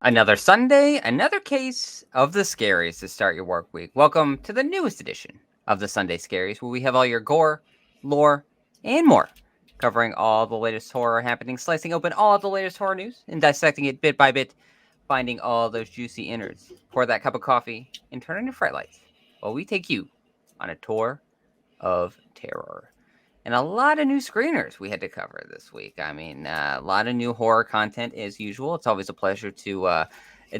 Another Sunday, another case of the Scaries to start your work week. Welcome to the newest edition of the Sunday Scaries, where we have all your gore, lore, and more, covering all the latest horror happenings, slicing open all of the latest horror news, and dissecting it bit by bit, finding all those juicy innards. Pour that cup of coffee and turn on your fright lights while we take you on a tour of terror. And a lot of new screeners we had to cover this week. I mean, a lot of new horror content as usual. It's always a pleasure to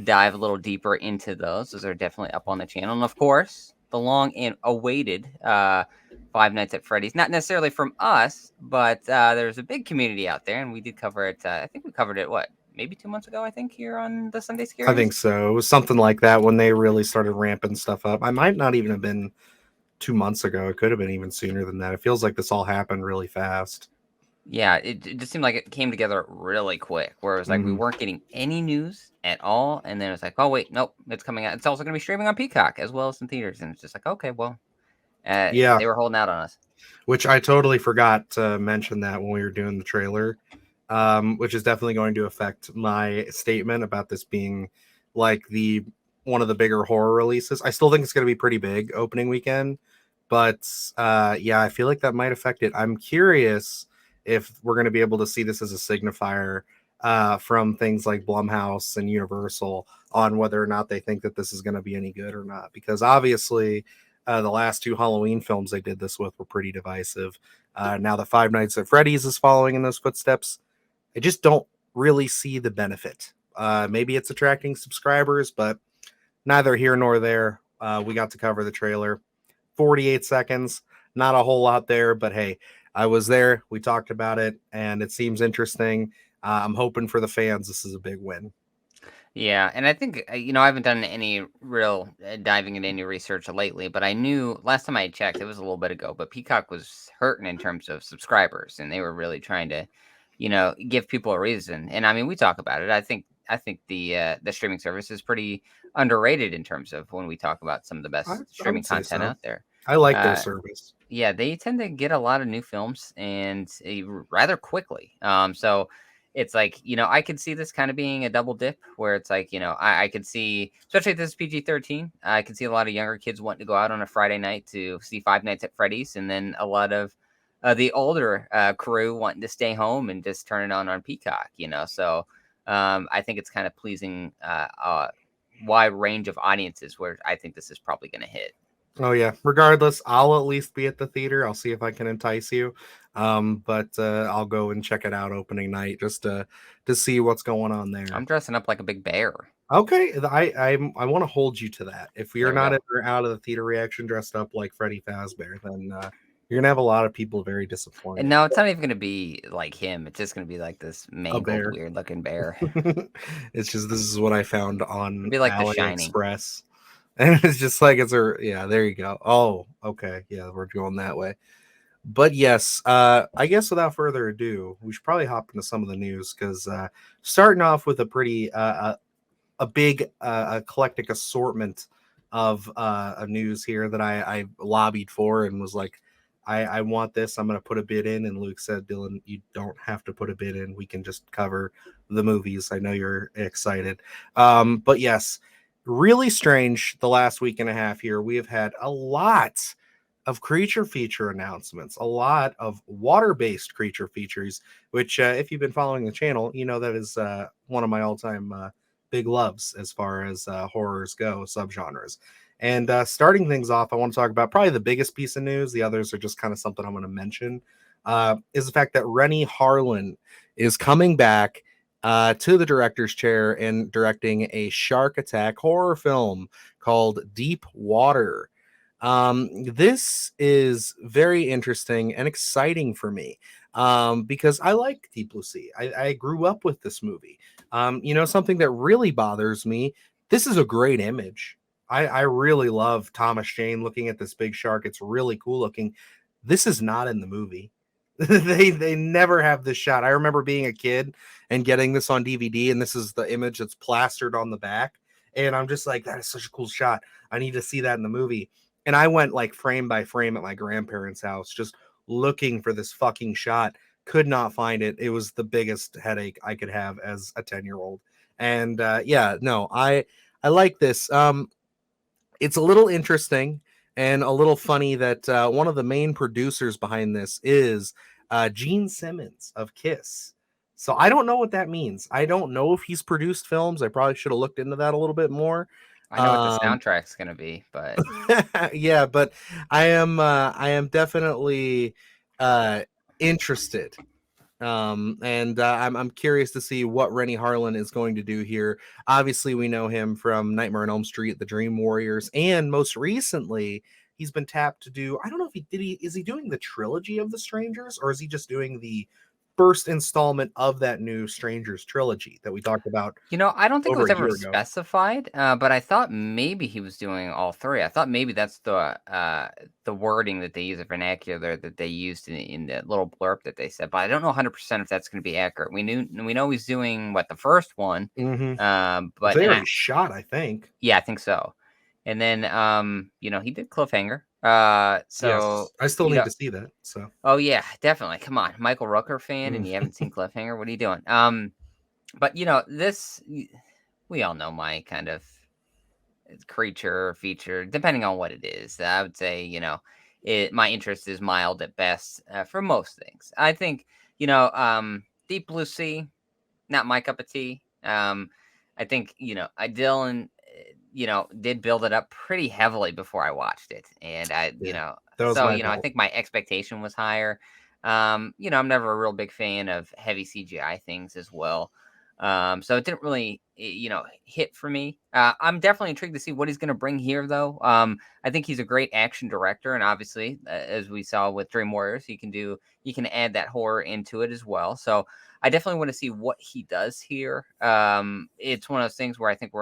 dive a little deeper into those. Those are definitely up on the channel. And of course, the long and awaited Five Nights at Freddy's. Not necessarily from us, but there's a big community out there. And we did cover it. I think we covered it, maybe 2 months ago, I think, here on the Sunday I think Scaries. so. It was something like that when they really started ramping stuff up. I might not even have been 2 months ago. It could have been even sooner than that. It feels like this all happened really fast. Yeah, it just seemed like it came together really quick, where it was like we Mhm. weren't getting any news at all, and then it was like, oh wait, nope, it's coming out. It's also going to be streaming on Peacock as well as in theaters, and it's just like, okay, well, Yeah, they were holding out on us. which I totally forgot to mention that when we were doing the trailer, which is definitely going to affect my statement about this being like the one of the bigger horror releases. I still think it's going to be pretty big opening weekend, but yeah, I feel like that might affect it. I'm curious if we're going to be able to see this as a signifier from things like Blumhouse and Universal on whether or not they think that this is going to be any good or not, because obviously the last two Halloween films they did this with were pretty divisive. Now the Five Nights at Freddy's is following in those footsteps. I just don't really see the benefit. Maybe it's attracting subscribers, but neither here nor there. We got to cover the trailer. 48 seconds, not a whole lot there, but hey, I was there. We talked about it, and it seems interesting. I'm hoping for the fans this is a big win. Yeah, and I think I haven't done any real diving into any research lately, but I knew last time I checked, it was a little bit ago, but Peacock was hurting in terms of subscribers, and they were really trying to, give people a reason. And I mean, we talk about it. I think the streaming service is pretty underrated in terms of when we talk about some of the I, best I streaming would say content so. out there. I like their Uh, service. yeah, they tend to get a lot of new films and rather quickly. So it's like, I could see this kind of being a double dip where it's like, I could see, especially if this is PG-13, I could see a lot of younger kids wanting to go out on a Friday night to see Five Nights at Freddy's, and then a lot of the older crew wanting to stay home and just turn it on Peacock. So I think it's kind of pleasing a wide range of audiences where I think this is probably going to hit. Oh yeah. Regardless, I'll at least be at the theater. I'll see if I can entice you. But I'll go and check it out opening night just to see what's going on there. I'm dressing up like a big bear. Okay, I want to hold you to that. If you're There we not go. ever out of the theater reaction dressed up like Freddy Fazbear, then you're gonna have a lot of people very And disappointed. no, it's not even gonna be like him. It's just gonna be like this A mangled, bear. weird looking bear. It's just this is what I found It'd on be like The Shining. AliExpress. And it's just like it's a yeah, there you go. Oh, okay. Yeah, we're going that way. But yes, I guess without further ado, we should probably hop into some of the news because starting off with a pretty a big eclectic assortment of news here that I lobbied for and was like, I want this. I'm going to put a bid in. And Luke said, Dylan, you don't have to put a bid in. We can just cover the movies. I know you're excited. But yes, really strange the last week and a half here. We have had a lot of creature feature announcements, a lot of water based creature features, which, if you've been following the channel, you know that is one of my all time big loves as far as horrors go, subgenres. And starting things off, I want to talk about probably the biggest piece of news. The others are just kind of something I'm going to mention. Is the fact that Renny Harlin is coming back to the director's chair and directing a shark attack horror film called Deep Water. This is very interesting and exciting for me because I like Deep Blue Sea. I grew up with this movie. Something that really bothers me. This is a great image. I really love Thomas Jane looking at this big shark. It's really cool looking. This is not in the movie. They never have this shot. I remember being a kid and getting this on DVD, and this is the image that's plastered on the back. And I'm just like, that is such a cool shot. I need to see that in the movie. And I went like frame by frame at my grandparents' house, just looking for this fucking shot. Could not find it. It was the biggest headache I could have as a 10-year-old. And no, I like this. It's a little interesting and a little funny that one of the main producers behind this is Gene Simmons of Kiss. So I don't know what that means. I don't know if he's produced films. I probably should have looked into that a little bit more. I know what the soundtrack's gonna be, but Yeah, but I am definitely interested. And I'm curious to see what Renny Harlin is going to do here. Obviously, we know him from Nightmare on Elm Street, The Dream Warriors, and most recently, he's been tapped to do. I don't know if is he doing the trilogy of The Strangers, or is he just doing the first installment of that new Strangers trilogy that we talked about I don't think it over was a ever year ago? specified. But I thought maybe he was doing all three. I thought maybe that's the wording that they use, the vernacular that they used in the little blurb that they said. But I don't know 100% if that's going to be accurate. We know he's doing the first one. Mm-hmm. But They already shot, I think. yeah, I think so. And then he did Cliffhanger. So Yes, I still need to see that. So oh yeah, definitely. Come on, Michael Rooker fan, and mm. you haven't seen Cliffhanger? What are you doing? But this we all know my kind of creature feature, depending on what it is. I would say my interest is mild at best for most things. I think Deep Blue Sea, not my cup of tea. I think Dylan did build it up pretty heavily before I watched it, and that was so my I fault. think my expectation was higher. I'm never a real big fan of heavy CGI things as well. So it didn't really, hit for me. I'm definitely intrigued to see what he's going to bring here, though. I think he's a great action director, and obviously, as we saw with Dream Warriors, he can add that horror into it as well. So I definitely want to see what he does here. It's one of those things where I think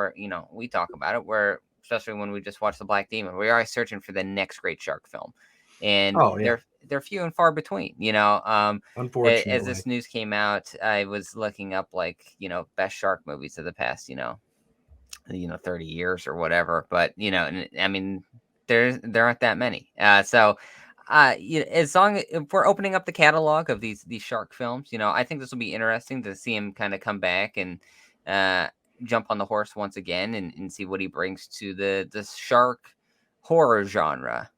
we talk about it, where especially when we just watched The Black Demon, we're always searching for the next great shark film, and Oh yeah, they're few and far between. As unfortunately. this news came out, I was looking up best shark movies of the past 30 years or whatever. But I mean, there aren't that many. So as long if we're opening up the catalog of these shark films, I think this will be interesting to see him kind of come back and jump on the horse once again and see what he brings to the shark horror genre.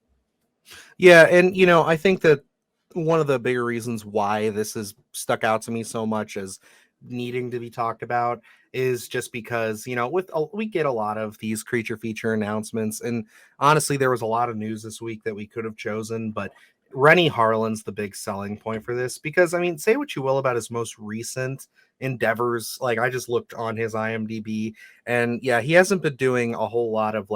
Yeah, and I think that one of the bigger reasons why this has stuck out to me so much as needing to be talked about is just because we get a lot of these creature feature announcements, and honestly there was a lot of news this week that we could have chosen, but Renny Harlin's the big selling point for this, because I mean, say what you will about his most recent endeavors, like I just looked on his IMDb, and yeah, he hasn't been doing a whole lot of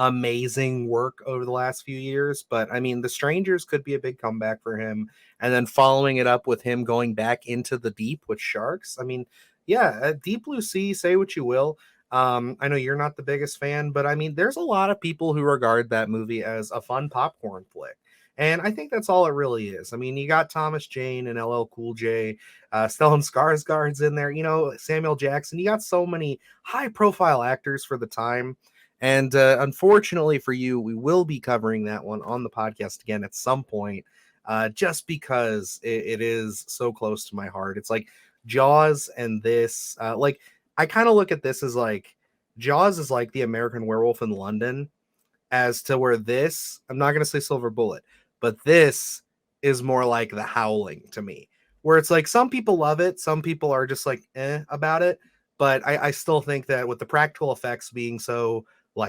amazing work over the last few years, but I mean, The Strangers could be a big comeback for him, and then following it up with him going back into the deep with sharks. I mean, yeah, Deep Blue Sea, say what you will. I know you're not the biggest fan, but I mean, there's a lot of people who regard that movie as a fun popcorn flick. And I think that's all it really is. I mean, you got Thomas Jane and LL Cool J, Stellan Skarsgård's in there, Samuel Jackson. You got so many high profile actors for the time. And unfortunately for you, we will be covering that one on the podcast again at some point, just because it is so close to my heart. It's like Jaws and this. I kind of look at this as Jaws is like the American Werewolf in London, as to where this, I'm not going to say Silver Bullet, but this is more like The Howling to me, where it's like some people love it, some people are just about it. But I still think that with the practical effects being so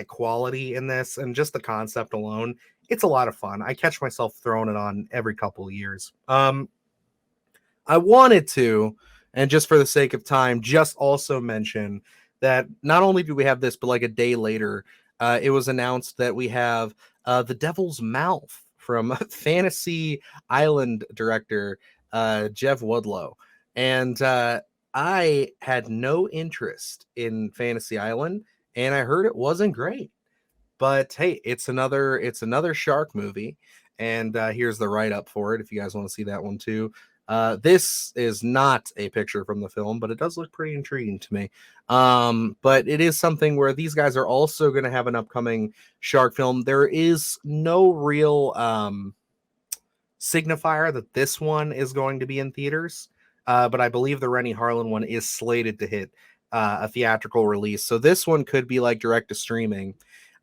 quality in this and just the concept alone, it's a lot of fun. I catch myself throwing it on every couple of years. I wanted to, and just for the sake of time, just also mention that not only do we have this, but a day later, it was announced that we have The Devil's Mouth from Fantasy Island director Jeff Woodlow. And I had no interest in Fantasy Island, and I heard it wasn't great. But hey, it's another shark movie, and here's the write up for it if you guys want to see that one too. This is not a picture from the film, but it does look pretty intriguing to me. But it is something where these guys are also going to have an upcoming shark film. There is no real signifier that this one is going to be in theaters. But I believe the Renny Harlin one is slated to hit a theatrical release. So this one could be like direct to streaming.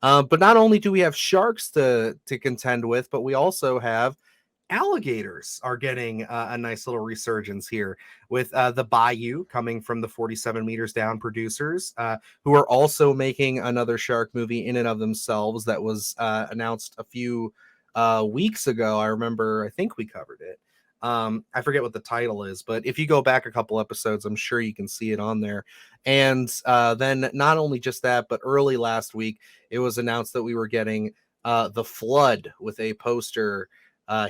But not only do we have sharks to contend with, but we also have alligators are getting a nice little resurgence here with the Bayou coming from the 47 meters down producers, who are also making another shark movie in and of themselves that was announced a few weeks ago. I think we covered it. I forget what the title is, but if you go back a couple episodes, I'm sure you can see it on there. And then not only just that, but early last week, it was announced that we were getting The Flood with a poster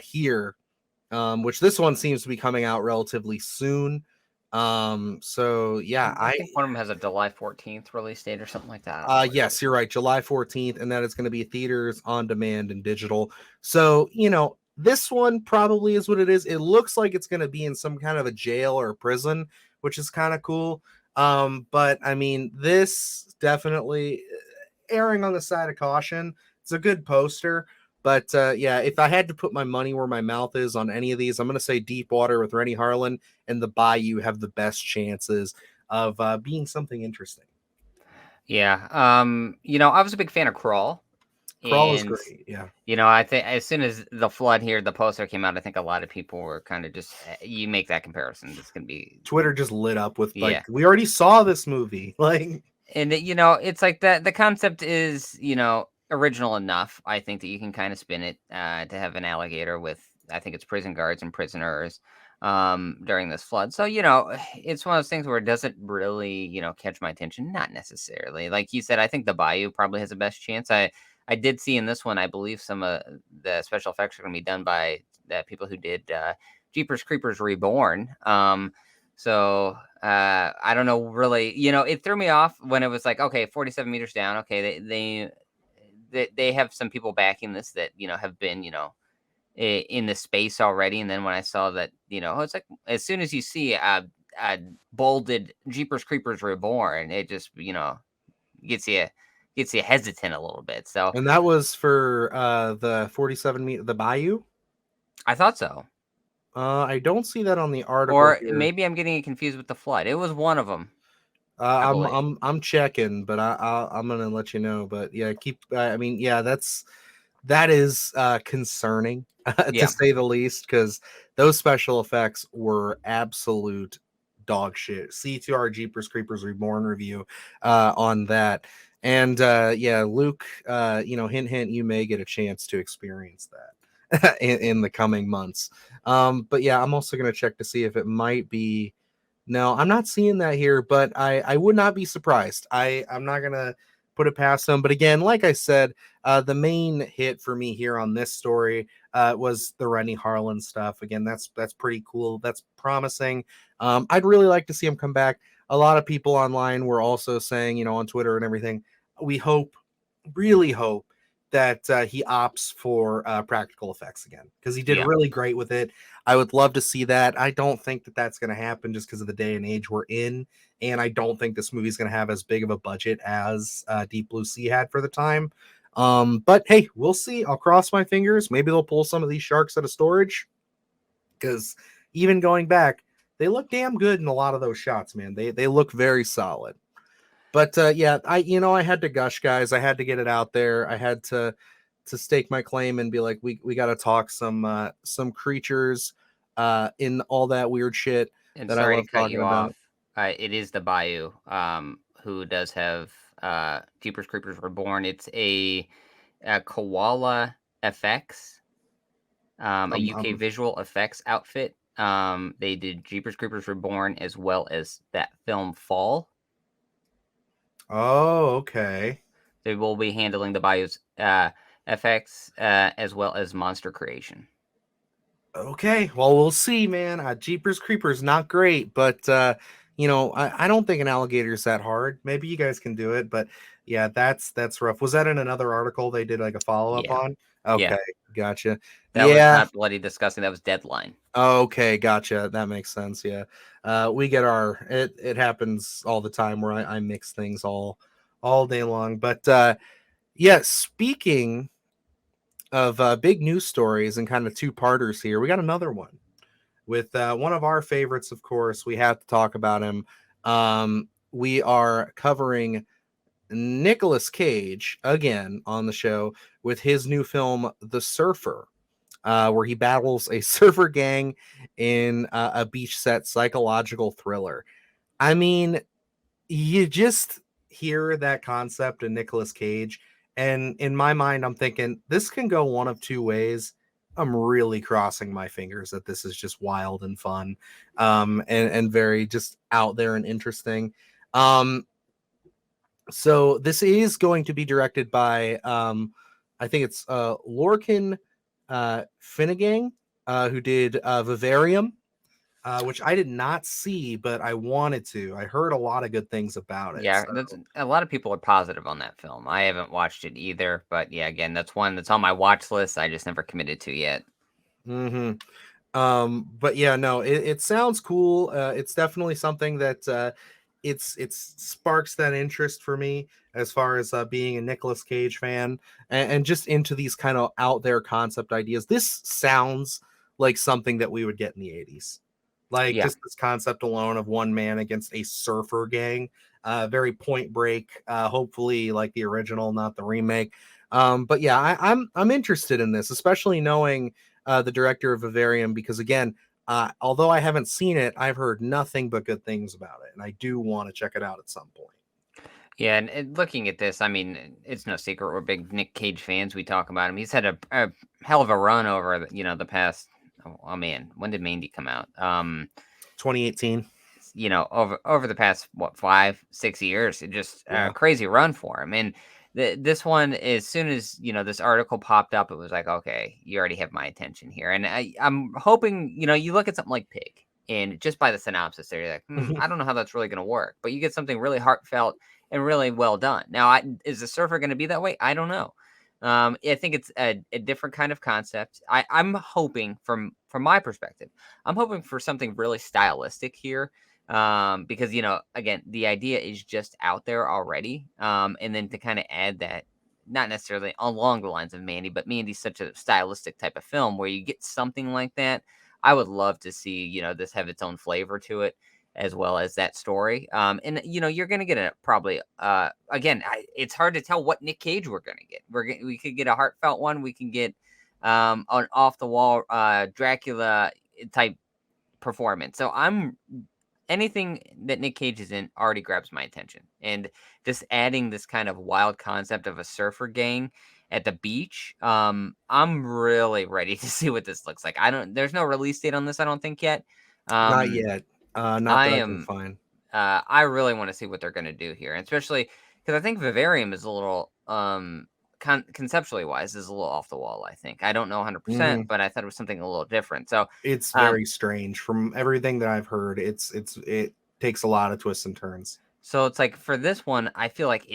here, which this one seems to be coming out relatively soon. So yeah, I think one of them has a July 14th release date or something like that. Yes, you're right, July 14th, and that is going to be theaters, on demand, and digital. So this one probably is what it is. It looks like it's going to be in some kind of a jail or a prison, which is kind of cool. But I mean, this definitely erring on the side of caution. It's a good poster. But yeah, if I had to put my money where my mouth is on any of these, I'm going to say Deepwater with Renny Harlin and the Bayou have the best chances of being something interesting. Yeah. I was a big fan of Crawl, Crawl is and great. Yeah. I think as soon as The Flood here, the poster came out, I think a lot of people were kind of just you make that comparison. It's gonna be Twitter just lit up with yeah. like, we already saw this movie. Like, And it's like that the concept is, original enough. I think that you can kind of spin it to have an alligator with I think it's prison guards and prisoners during this flood. So, it's one of those things where it doesn't really, catch my attention. Not necessarily. Like you said, I think the Bayou probably has the best chance. I did see in this one, I believe some of the special effects are going to be done by the people who did Jeepers Creepers Reborn. So I don't know really, it threw me off when it was like, okay, 47 meters down. Okay. They have some people backing this that, have been, in the space already. And then when I saw that, it's like, as soon as you see a bolded Jeepers Creepers Reborn, it just, gets you, gets you hesitant a little bit. So and that was for the 47 meter, the Bayou. I thought so. I don't see that on the article Or here. maybe I'm getting it confused with the flood. It was one of them, I I'm believe. I'm checking, but I'm gonna let you know. But yeah, keep. I mean, yeah, that is concerning to Yeah. say the least, because those special effects were absolute dog shit. C2R Jeepers Creepers Reborn review on that. And yeah, Luke, hint hint, you may get a chance to experience that in the coming months. But yeah, I'm also gonna check to see if it might be. No, I'm not seeing that here, but I would not be surprised. I'm not gonna put it past them. But again, like I said, the main hit for me here on this story was the Renny Harlin stuff. Again, that's pretty cool. That's promising. I'd really like to see him come back. A lot of people online were also saying, on Twitter and everything, we really hope that he opts for practical effects again, because he did Yeah. really great with it. I would love to see that. I don't think that that's going to happen just because of the day and age we're in, and I don't think this movie's going to have as big of a budget as Deep Blue Sea had for the time. But hey, we'll see. I'll cross my fingers. Maybe they'll pull some of these sharks out of storage, because even going back, they look damn good in a lot of those shots, man. They look very solid. But yeah, I had to gush, guys. I had to get it out there. I had to stake my claim and be like, we got to talk some creatures in all that weird shit And that I sorry love to cut talking you about. off. It is the Bayou, who does have Jeepers Creepers Reborn. It's a Koala FX, a Um, UK um, visual effects outfit. They did Jeepers Creepers Reborn as well as that film Fall. oh, okay. They will be handling the Bayou's FX as well as monster creation. Okay, well, we'll see, man. Jeepers Creepers, not great, but I don't think an alligator is that hard. Maybe you guys can do it, but yeah, that's rough. Was that in another article they did like a follow up Yeah, on? yeah. Okay, gotcha. That was Yeah, not bloody disgusting. That was Deadline. okay, gotcha. That makes sense. Yeah, we get it happens all the time where I mix things all day long. But yeah, speaking of big news stories and kind of two-parters here. We got another one with one of our favorites, of course. We have to talk about him. We are covering Nicolas Cage again on the show with his new film, The Surfer, where he battles a surfer gang in a beach set psychological thriller. I mean, you just hear that concept in Nicolas Cage, and in my mind, I'm thinking this can go one of two ways. I'm really crossing my fingers that this is just wild and fun, and very just out there and interesting. Um, so this is going to be directed by, I think it's Lorcan Finnegan, who did Vivarium, which I did not see, but I wanted to. I heard a lot of good things about it. Yeah, that's So. a lot of people are positive on that film. I haven't watched it either, but yeah, again, that's one that's on my watch list. I just never committed to yet. Mm-hmm. But yeah, no, it sounds cool. It's definitely something that it's sparks that interest for me as far as being a Nicolas Cage fan and just into these kind of out there concept ideas. This sounds like something that we would get in the 80s. Like Yeah. just this concept alone of one man against a surfer gang. Very Point Break, hopefully like the original, not the remake. But yeah, I'm interested in this, especially knowing the director of Vivarium, because again, although I haven't seen it, I've heard nothing but good things about it, and I do want to check it out at some point. Yeah, and looking at this, I mean, it's no secret we're big Nick Cage fans. We talk about him. He's had a hell of a run over, the past. Oh man, when did Mandy come out? 2018. Over the past what 5 6 years, it just a Yeah. crazy run for him. And this one, as soon as this article popped up, it was like, okay, you already have my attention here. And I'm hoping you look at something like Pig, and just by the synopsis, there, you're like, I don't know how that's really going to work, but you get something really heartfelt and really well done. Now, is the surfer going to be that way? I don't know. I think it's a different kind of concept. I'm hoping, from my perspective, I'm hoping for something really stylistic here, because again, the idea is just out there already, and then to kind of add that, not necessarily along the lines of Mandy, but Mandy's such a stylistic type of film where you get something like that. I would love to see this have its own flavor to it, as well as that story. And you're gonna get a probably again, it's hard to tell what Nic Cage we're gonna get. We could get a heartfelt one. We can get an off the wall Dracula type performance. So I'm anything that Nic Cage is in already grabs my attention. And just adding this kind of wild concept of a surfer gang at the beach, I'm really ready to see what this looks like. There's no release date on this, I don't think yet. Not Um, yet. Not I that I can am, find. I really want to see what they're going to do here, and especially because I think Vivarium is a little, conceptually wise, is a little off the wall. I think I don't know 100%, Mhm. but I thought it was something a little different. So, It's um, very strange from everything that I've heard. It takes a lot of twists and turns. So it's like for this one, I feel like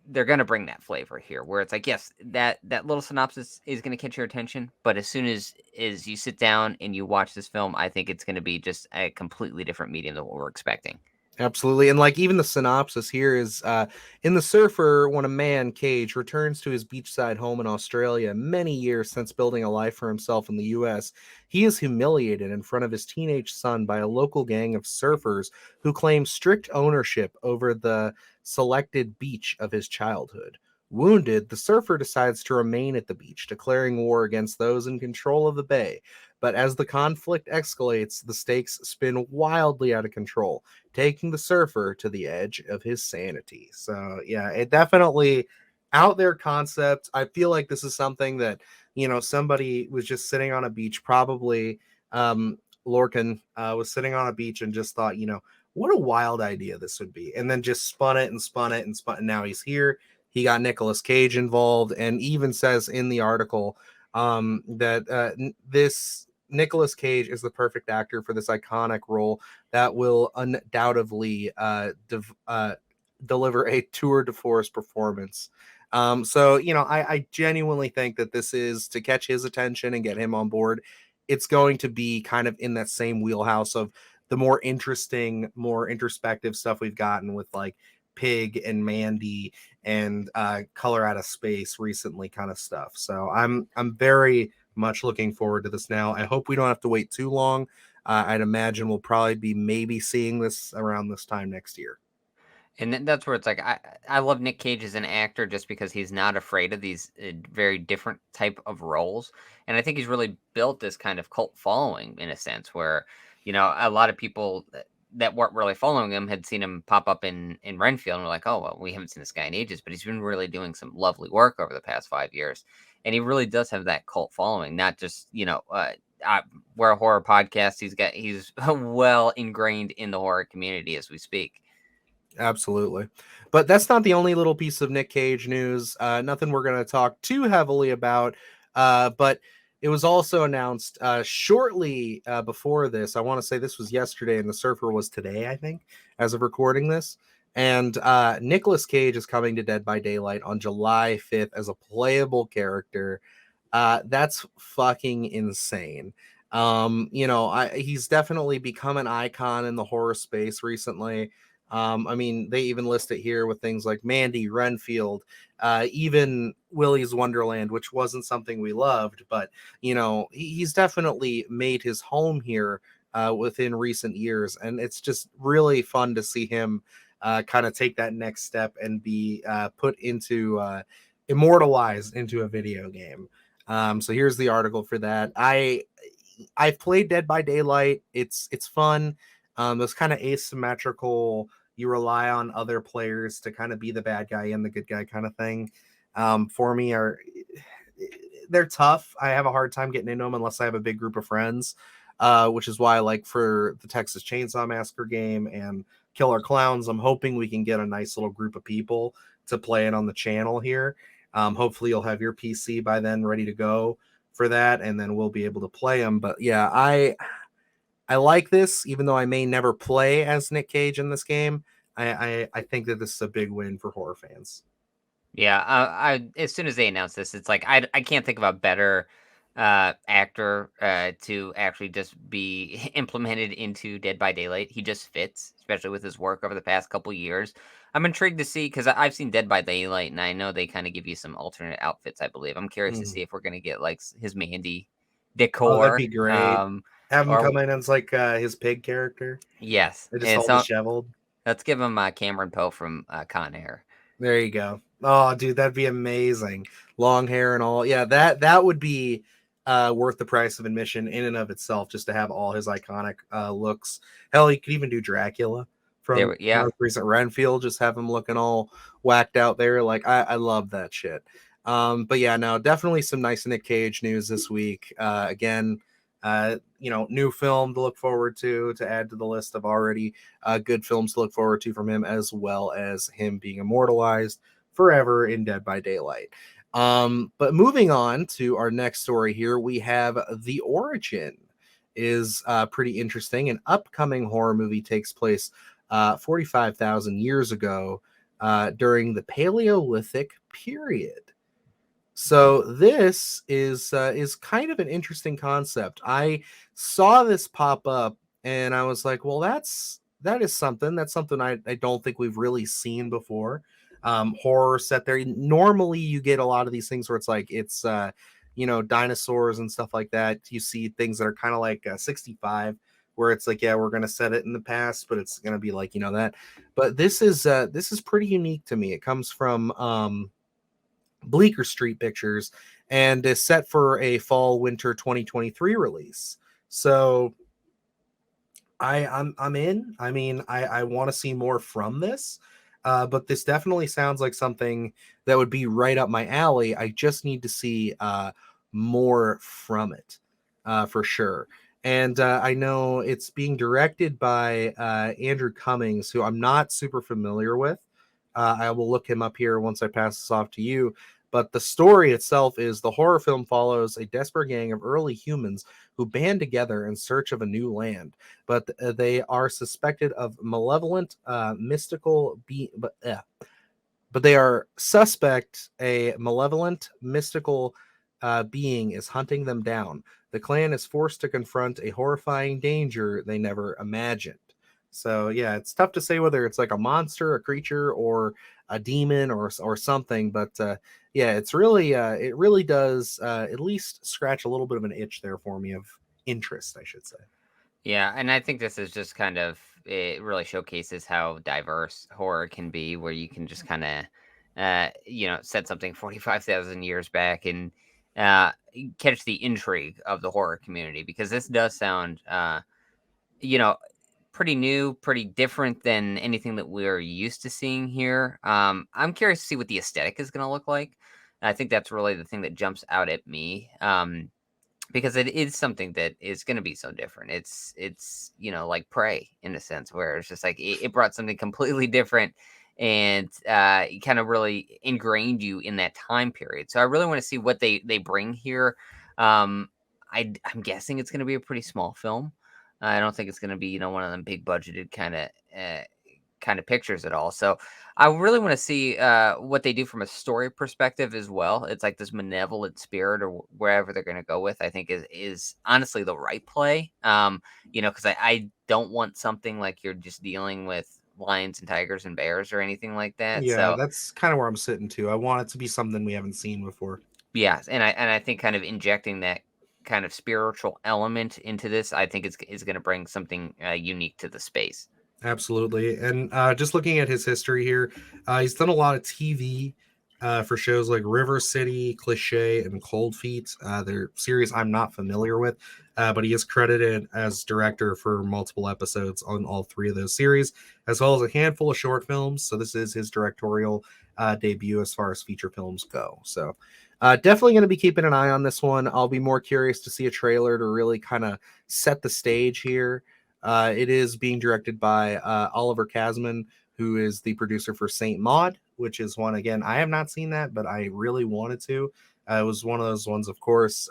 they're gonna bring that flavor here, where it's like, yes, that little synopsis is gonna catch your attention, but as soon as you sit down and you watch this film, I think it's gonna be just a completely different medium than what we're expecting. Absolutely. And like even the synopsis here is in The Surfer, when a man, Cage, returns to his beachside home in Australia many years since building a life for himself in the US, he is humiliated in front of his teenage son by a local gang of surfers who claim strict ownership over the selected beach of his childhood. Wounded, the surfer decides to remain at the beach, declaring war against those in control of the bay. But as the conflict escalates, the stakes spin wildly out of control, taking the surfer to the edge of his sanity. So yeah, it definitely out there concept. I feel like this is something that somebody was just sitting on a beach, probably Lorcan was sitting on a beach and just thought, what a wild idea this would be, and then just spun it and spun it and spun. And now he's here. He got Nicolas Cage involved, and even says in the article that this Nicolas Cage is the perfect actor for this iconic role that will undoubtedly deliver a tour de force performance. So, I genuinely think that this is to catch his attention and get him on board. It's going to be kind of in that same wheelhouse of the more interesting, more introspective stuff we've gotten with like Pig and Mandy and Color Out of Space recently kind of stuff. So I'm very much looking forward to this now. I hope we don't have to wait too long. I'd imagine we'll probably be maybe seeing this around this time next year. And that's where it's like I love Nic Cage as an actor just because he's not afraid of these very different type of roles, and I think he's really built this kind of cult following in a sense where a lot of people that weren't really following him had seen him pop up in Renfield and were like, oh well, we haven't seen this guy in ages, but he's been really doing some lovely work over the past 5 years, and he really does have that cult following, not just we're a horror podcast. He's well ingrained in the horror community as we speak. Absolutely. But that's not the only little piece of Nic Cage news. Nothing we're going to talk too heavily about. But it was also announced shortly before this. I want to say this was yesterday, and The Surfer was today, I think, as of recording this. And Nicolas Cage is coming to Dead by Daylight on July 5th as a playable character. That's fucking insane. He's definitely become an icon in the horror space recently. I mean, they even list it here with things like Mandy, Renfield, even Willy's Wonderland, which wasn't something we loved, but he's definitely made his home here within recent years, and it's just really fun to see him kind of take that next step and be put into immortalized into a video game. So here's the article for that. I've played Dead by Daylight. It's fun. Those kind of asymmetrical, you rely on other players to kind of be the bad guy and the good guy kind of thing. For me, they're tough. I have a hard time getting into them unless I have a big group of friends, which is why, like for the Texas Chainsaw Massacre game and Killer Clowns, I'm hoping we can get a nice little group of people to play it on the channel here. Hopefully, you'll have your PC by then ready to go for that, and then we'll be able to play them. But yeah, I like this, even though I may never play as Nic Cage in this game. I think that this is a big win for horror fans. Yeah, I as soon as they announced this, it's like I can't think of a better actor to actually just be implemented into Dead by Daylight. He just fits, especially with his work over the past couple years. I'm intrigued to see because I've seen Dead by Daylight, and I know they kind of give you some alternate outfits. I believe I'm curious to Mm. see if we're gonna get like his Mandy Oh, that'd decor, be great. Have him or come in as like his pig character. yes, They're just and all so disheveled. let's give him Cameron Poe from Con Air. There you go. Oh, dude, that'd be amazing. Long hair and all. Yeah, that would be worth the price of admission in and of itself, just to have all his iconic looks. Hell, you could even do Dracula from Yeah. most recent Renfield. Just have him looking all whacked out there. Like I love that shit. But yeah, no, definitely some nice Nic Cage news this week. Again, new film to look forward to add to the list of already good films to look forward to from him, as well as him being immortalized forever in Dead by Daylight. But moving on to our next story here, we have The Origin is pretty interesting. An upcoming horror movie takes place 45,000 years ago during the Paleolithic period. So this is kind of an interesting concept. I saw this pop up and I was like, well, that is something. That's something I don't think we've really seen before. Horror set there. Normally you get a lot of these things where it's like it's dinosaurs and stuff like that. You see things that are kind of like 65 where it's like, yeah, we're gonna set it in the past, but it's gonna be like, that. But this is pretty unique to me. It comes from Bleecker Street Pictures and is set for a fall winter 2023 release. So I'm in. I mean, I want to see more from this. But this definitely sounds like something that would be right up my alley. I just need to see more from it for sure. And I know it's being directed by Andrew Cummings, who I'm not super familiar with. I will look him up here once I pass this off to you. But the story itself is the horror film follows a desperate gang of early humans who band together in search of a new land. But they are suspected of malevolent, mystical but they are suspect a malevolent, mystical being is hunting them down. The clan is forced to confront a horrifying danger they never imagined. So yeah, it's tough to say whether it's like a monster, a creature, or a demon, or something. But yeah, it's really it really does at least scratch a little bit of an itch there for me of interest, I should say. Yeah, and I think this is just kind of it really showcases how diverse horror can be, where you can just kind of, set something 45,000 years back and catch the intrigue of the horror community because this does sound, you know, pretty new, pretty different than anything that we're used to seeing here. I'm curious to see what the aesthetic is going to look like. I think that's really the thing that jumps out at me. Because it is something that is gonna be so different. It's, like Prey in a sense where it's just like it brought something completely different and, it kinda really ingrained you in that time period. So I really wanna see what they bring here. Um, I'm guessing it's gonna be a pretty small film. I don't think it's gonna be, one of them big budgeted kinda pictures at all. So I really want to see what they do from a story perspective as well. It's like this malevolent spirit or wherever they're going to go with. I think is honestly the right play. Because I don't want something like you're just dealing with lions and tigers and bears or anything like that. Yeah, So that's kind of where I'm sitting too. I want it to be something we haven't seen before. yeah, and I think kind of injecting that kind of spiritual element into this, I think is going to bring something unique to the space. Absolutely. And just looking at his history here, he's done a lot of TV for shows like River City, Cliche, and Cold Feet. They're series I'm not familiar with, but he is credited as director for multiple episodes on all three of those series, as well as a handful of short films. So this is his directorial debut as far as feature films go. So definitely going to be keeping an eye on this one. I'll be more curious to see a trailer to really kind of set the stage here. It is being directed by Oliver Kasman, who is the producer for Saint Maud, which is one, again, I have not seen that, but I really wanted to. It was one of those ones, of course,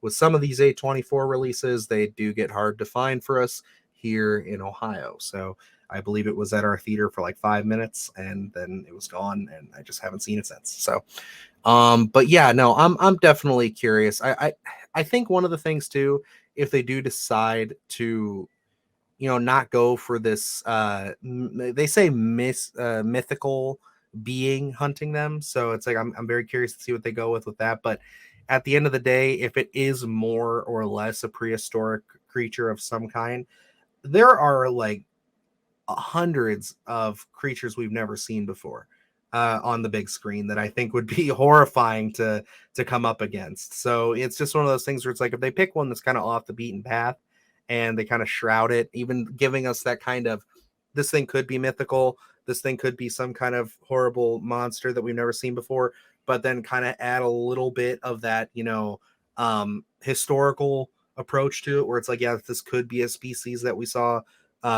with some of these A24 releases, they do get hard to find for us here in Ohio. So I believe it was at our theater for like 5 minutes and then it was gone and I just haven't seen it since. So but yeah, no, I'm definitely curious. I think one of the things too, if they do decide to not go for this they say mythical being hunting them, so it's like I'm very curious to see what they go with that. But at the end of the day, if it is more or less a prehistoric creature of some kind, there are like hundreds of creatures we've never seen before on the big screen that I think would be horrifying to come up against. So it's just one of those things where it's like if they pick one that's kind of off the beaten path and they kind of shroud it, even giving us that kind of this thing could be mythical, this thing could be some kind of horrible monster that we've never seen before, but then kind of add a little bit of that, historical approach to it, where it's like, yeah, this could be a species that we saw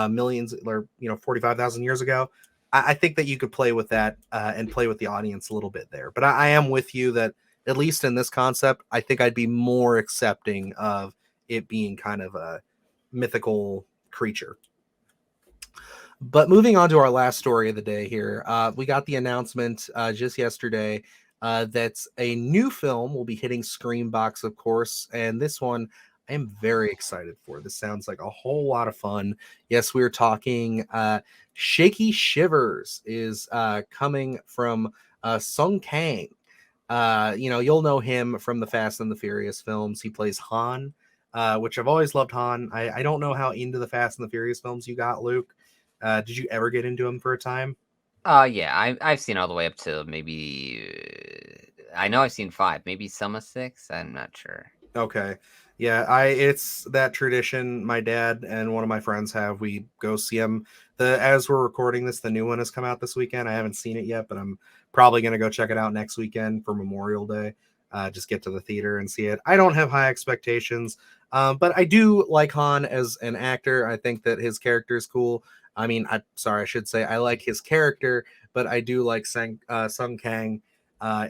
millions or 45,000 years ago. I think that you could play with that and play with the audience a little bit there. But I am with you that at least in this concept, I think I'd be more accepting of it being kind of a mythical creature. But moving on to our last story of the day here, we got the announcement just yesterday that a new film will be hitting SCREAMBOX, of course, and this one I am very excited for. This sounds like a whole lot of fun. Yes, we are talking Shaky Shivers is coming from Sung Kang. You'll know him from the Fast and the Furious films. He plays Han, which I've always loved Han. I don't know how into the Fast and the Furious films you got, Luke. Did you ever get into him for a time? Yeah, I've seen all the way up to maybe I know I've seen 5, maybe some of 6, I'm not sure. Okay. Yeah, I it's that tradition my dad and one of my friends have. We go see him. The as we're recording this, the new one has come out this weekend. I haven't seen it yet, but I'm probably gonna go check it out next weekend for Memorial Day. Just get to the theater and see it. I don't have high expectations, but I do like Han as an actor. I think that his character is cool. I mean, I should say I like his character, but I do like Sung Kang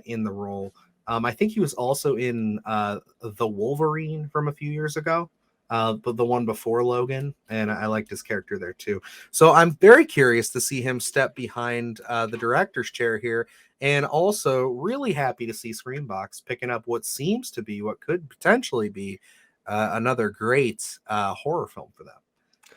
in the role. I think he was also in the Wolverine from a few years ago, but the one before Logan, and I liked his character there too. So I'm very curious to see him step behind the director's chair here, and also really happy to see Screambox picking up what seems to be what could potentially be another great horror film for them.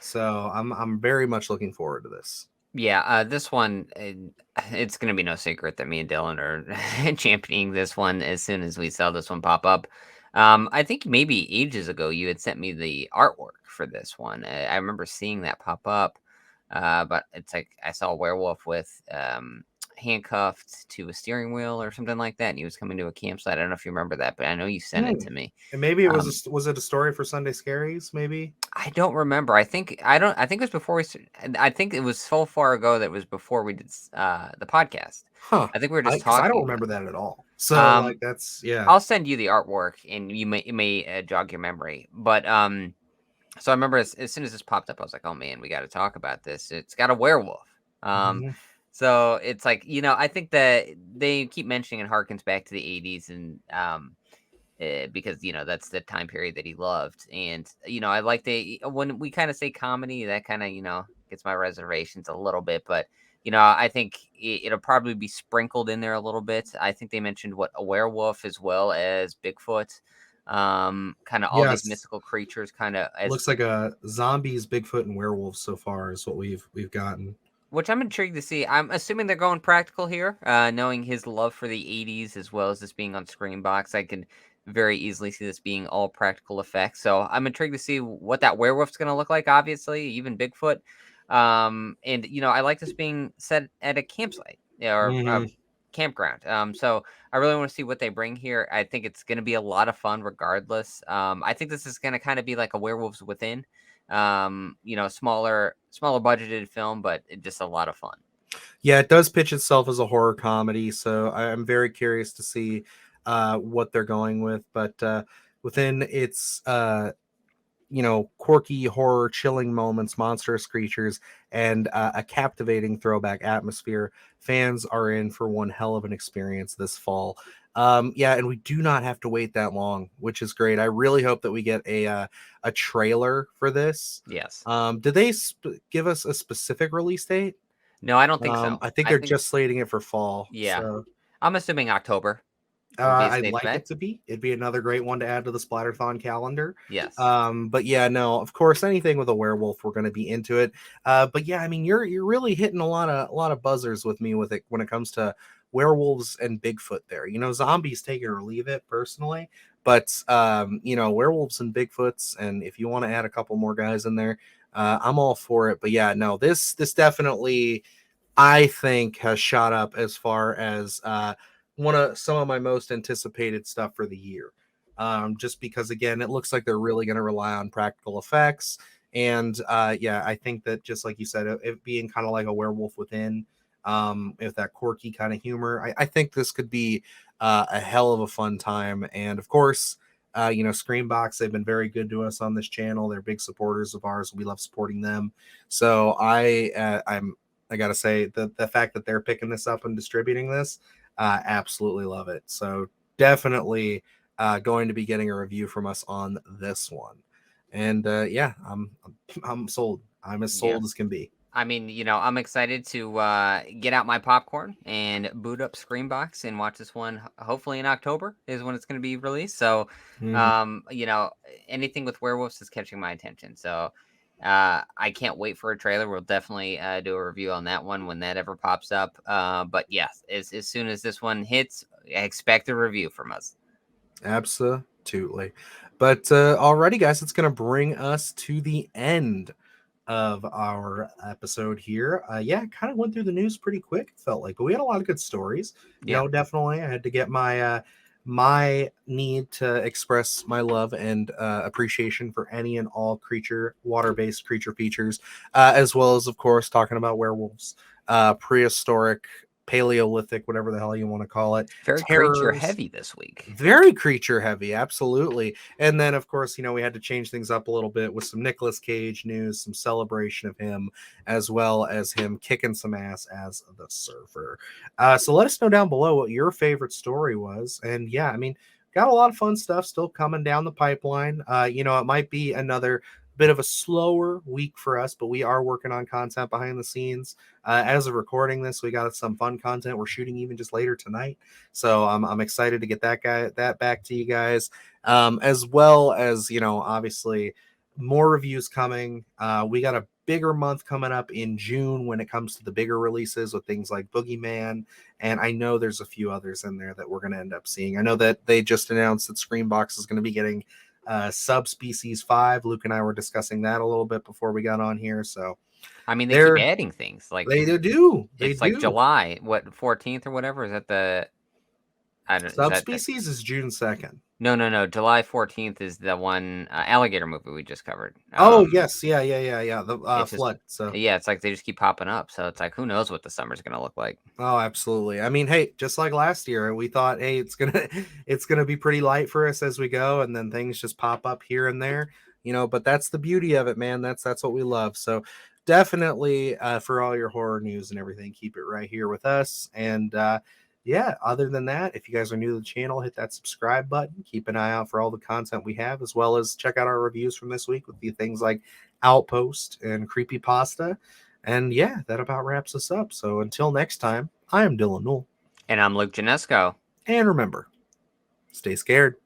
So I'm very much looking forward to this. Yeah, this one, it's going to be no secret that me and Dylan are championing this one as soon as we saw this one pop up. I think maybe ages ago you had sent me the artwork for this one. I remember seeing that pop up, but it's like I saw a werewolf with handcuffed to a steering wheel or something like that, and he was coming to a campsite. I don't know if you remember that, but I know you sent it Hmm. to me. And maybe it Um, was it a story for Sunday Scaries? Maybe. I don't remember. I think it was before I think it was so far ago that it was before we did the podcast. Huh. I think we were just Because I don't talking about remember that at all. So like um that's yeah. I'll send you the artwork and you may jog your memory. But so I remember as soon as this popped up I was like, "Oh man, we got to talk about this. It's got a werewolf." Um Mhm. so it's like, I think that they keep mentioning it harkens back to the 80s and because that's the time period that he loved. And I like when we kind of say comedy, that kind of gets my reservations a little bit. But I think it'll probably be sprinkled in there a little bit. I think they mentioned what a werewolf as well as Bigfoot, kind of all these Yes. mythical creatures, kind of as Looks like a zombies, Bigfoot, and werewolves so far is what we've gotten. which I'm intrigued to see. I'm assuming they're going practical here, knowing his love for the 80s as well as this being on ScreamBox. I can very easily see this being all practical effects. So I'm intrigued to see what that werewolf's going to look like, obviously, even Bigfoot. And, I like this being set at a campsite or Hmm. campground. So I really want to see what they bring here. I think it's going to be a lot of fun regardless. I think this is going to kind of be like a Werewolves Within, smaller budgeted film, but just a lot of fun. Yeah, it does pitch itself as a horror comedy, so I'm very curious to see what they're going with. But within its quirky horror chilling moments, monstrous creatures, and a captivating throwback atmosphere, fans are in for one hell of an experience this fall. Yeah, and we do not have to wait that long, which is great. I really hope that we get a trailer for this. Yes. Did they give us a specific release date? No, I don't think so. I think I they're think just slating it for fall. yeah. So I'm assuming October would be a I'd safe like bet. it to be. It'd be another great one to add to the Splatterthon calendar. Yes. But yeah, no, of course, anything with a werewolf, we're going to be into it. But yeah, I mean, you're really hitting a lot of buzzers with me with it when it comes to werewolves and Bigfoot. There, zombies take it or leave it personally, but werewolves and Bigfoots, and if you want to add a couple more guys in there, I'm all for it. But yeah, no, this definitely I think has shot up as far as one of some of my most anticipated stuff for the year. Just because again, it looks like they're really going to rely on practical effects, and yeah, I think that just like you said, it being kind of like a Werewolf Within, with that quirky kind of humor, I think this could be a hell of a fun time. And of course, Screambox, they've been very good to us on this channel. They're big supporters of ours. We love supporting them. So I gotta say the fact that they're picking this up and distributing this, absolutely love it. So definitely going to be getting a review from us on this one. And yeah, I'm sold. I'm as Yeah. sold as can be. I mean, I'm excited to get out my popcorn and boot up Screambox and watch this one. Hopefully in October is when it's going to be released. So, Mhm. anything with werewolves is catching my attention. So, I can't wait for a trailer. We'll definitely do a review on that one when that ever pops up. But yes, as soon as this one hits, expect a review from us. Absolutely. But alrighty, guys, it's gonna bring us to the end of our episode here. Yeah, kind of went through the news pretty quick. It felt like, but we had a lot of good stories. Yeah. Definitely, I had to get my need to express my love and appreciation for any and all water-based creature features, as well as, of course, talking about werewolves, prehistoric, Paleolithic, whatever the hell you want to call it, Very creature terrors. heavy this week. Very creature heavy, absolutely. And then, of course, we had to change things up a little bit with some Nicolas Cage news, some celebration of him, as well as him kicking some ass as the surfer. So let us know down below what your favorite story was. And yeah, I mean, got a lot of fun stuff still coming down the pipeline. It might be another bit of a slower week for us, but we are working on content behind the scenes. As of recording this, we got some fun content we're shooting even just later tonight. So I'm excited to get that back to you guys, as well as obviously more reviews coming. We got a bigger month coming up in June when it comes to the bigger releases with things like Boogeyman, and I know there's a few others in there that we're going to end up seeing. I know that they just announced that Screambox is going to be getting Subspecies 5. Luke and I were discussing that a little bit before we got on here, so I mean, they keep they're adding things. Like they do. They it's like do. July, what 14th or whatever. Is that the? I don't. Is that the? Subspecies is June 2nd. No. July 14th is the one alligator movie we just covered. Oh yes, yeah. The It's just flood. So yeah, it's like they just keep popping up. So it's like who knows what the summer's gonna look like. oh, absolutely. I mean, hey, just like last year, we thought, hey, it's gonna it's gonna be pretty light for us as we go, and then things just pop up here and there, But that's the beauty of it, man. That's what we love. So definitely, for all your horror news and everything, keep it right here with us. And yeah, other than that, if you guys are new to the channel, hit that subscribe button. Keep an eye out for all the content we have, as well as check out our reviews from this week with the things like Outpost and Creepypasta. And yeah, that about wraps us up. So until next time, I am Dylan Newell. And I'm Luke Janesco. And remember, stay scared.